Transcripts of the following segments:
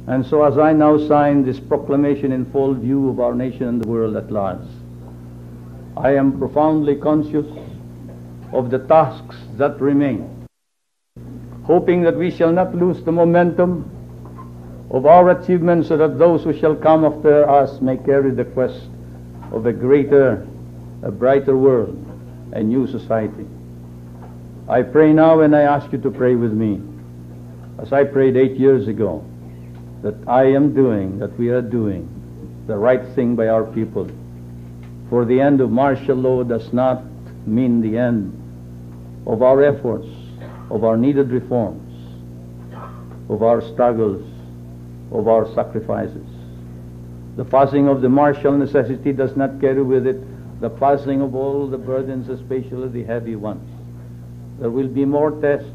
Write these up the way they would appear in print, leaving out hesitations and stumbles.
And so as I now sign this proclamation in full view of our nation and the world at large, I am profoundly conscious of the tasks that remain, hoping that we shall not lose the momentum of our achievements, so that those who shall come after us may carry the quest of a greater, a brighter world, a new society. I pray now, and I ask you to pray with me, as I prayed 8 years ago, that I am doing, that we are doing the right thing by our people. For the end of martial law does not mean the end of our efforts, of our needed reforms, of our struggles, of our sacrifices. The passing of the martial necessity does not carry with it the passing of all the burdens, especially the heavy ones. There will be more tests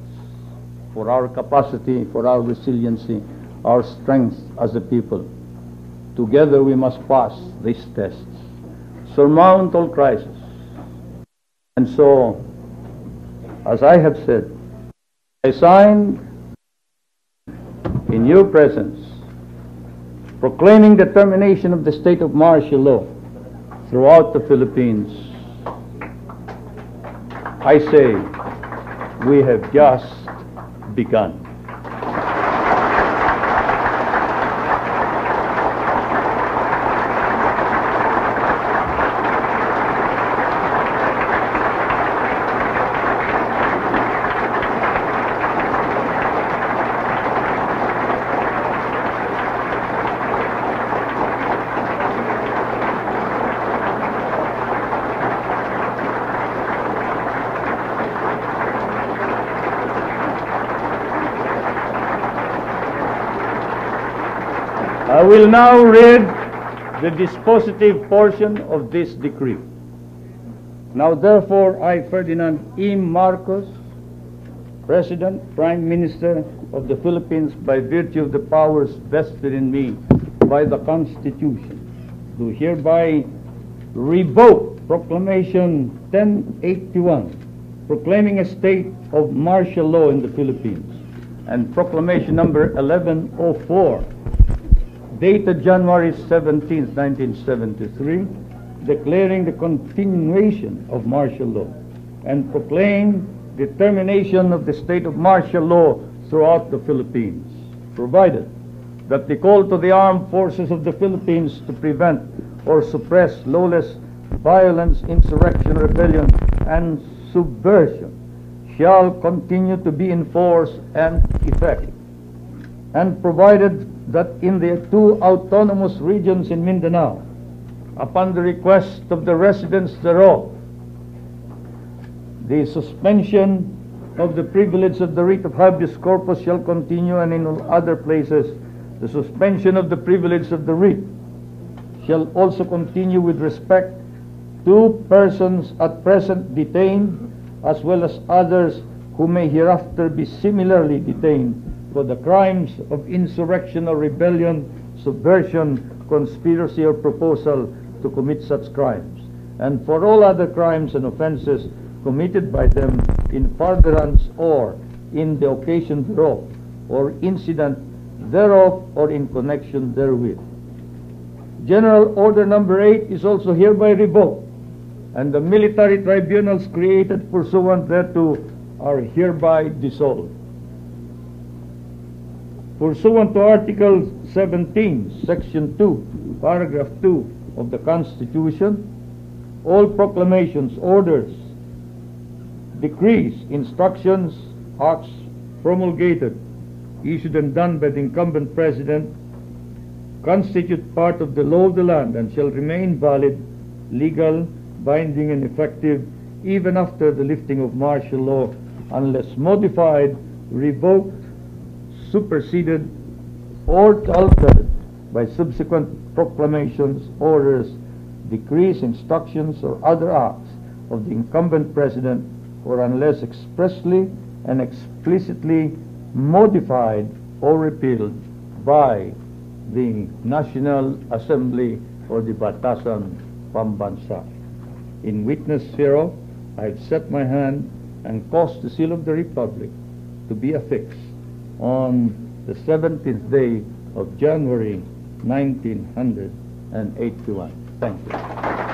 for our capacity, for our resiliency, our strength as a people. Together we must pass these tests, surmount all crises. And so, as I have said, I sign in your presence, proclaiming the termination of the state of martial law throughout the Philippines. I say, we have just begun. I will now read the dispositive portion of this decree. Now therefore I, Ferdinand E. Marcos, President, Prime Minister of the Philippines, by virtue of the powers vested in me by the Constitution, do hereby revoke Proclamation 1081, proclaiming a state of martial law in the Philippines, and Proclamation number 1104, dated January 17, 1973, declaring the continuation of martial law, and proclaim the termination of the state of martial law throughout the Philippines, provided that the call to the armed forces of the Philippines to prevent or suppress lawless violence, insurrection, rebellion, and subversion shall continue to be in force and effect, and provided that in the 2 autonomous regions in Mindanao, upon the request of the residents thereof, the suspension of the privilege of the writ of habeas corpus shall continue, and in all other places the suspension of the privilege of the writ shall also continue with respect to persons at present detained, as well as others who may hereafter be similarly detained for the crimes of insurrection or rebellion, subversion, conspiracy, or proposal to commit such crimes, and for all other crimes and offenses committed by them in furtherance or in the occasion thereof, or incident thereof, or in connection therewith. General Order number 8 is also hereby revoked, and the military tribunals created pursuant thereto are hereby dissolved. Pursuant to Article 17, Section 2, Paragraph 2 of the Constitution, all proclamations, orders, decrees, instructions, acts promulgated, issued and done by the incumbent President constitute part of the law of the land and shall remain valid, legal, binding, and effective even after the lifting of martial law, unless modified, revoked, superseded, or altered by subsequent proclamations, orders, decrees, instructions, or other acts of the incumbent President, or unless expressly and explicitly modified or repealed by the National Assembly or the Batasan Pambansa. In witness hereof, I have set my hand and caused the seal of the Republic to be affixed on the 17th day of January 1981. Thank you.